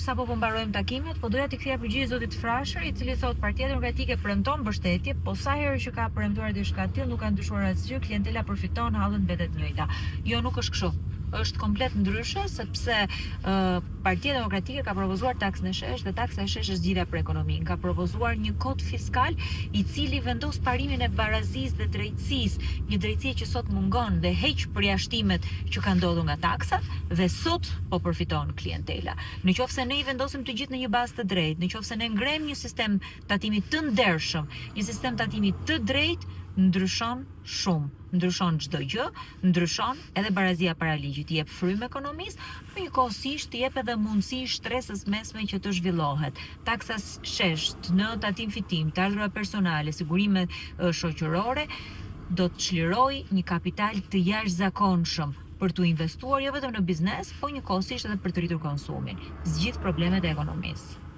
Sapo po mbarojmë takimet, po doja t'i kthija përgjigje zotit Frashër, i cili thot Partia Demokratike premton mbështetje, po sa herë që ka premtuar diçka të tillë nuk ka ndryshuar asgjë, klientela përfiton, hallën mbetet e njëjta. Jo, nuk është kështu. Është komplet ndryshe, sepse Partia Demokratike ka propozuar taksën e shesh dhe taksa e shesh është zgjidhja për ekonominë. Ka propozuar një kod fiskal i cili vendos parimin e barazisë dhe drejtësisë, një drejtësie që sot mungon dhe heq përjashtimet që kanë ndodhur nga taksat dhe sot po përfiton klientela. Në qoftë se ne i vendosim të gjithë në një bazë të drejtë, në qoftë se ne ngrem një sistem tatimi të ndershëm, një sistem tatimi të drejtë, ndryshon shumë, ndryshon çdo gjë, ndryshon edhe barazia para ligjit, i jep frymë ekonomisë, por njëkohësisht i jep edhe mundësi shtresës mesme që të zhvillohet. Taksa shesh në tatim fitim, të ardhurat personale, sigurime shoqërore, do të çlirojë një kapital të jashtëzakonshëm për të investuar jo vetëm në biznes, po njëkohësisht edhe për të rritur konsumin. Zgjidh problemet e ekonomisë.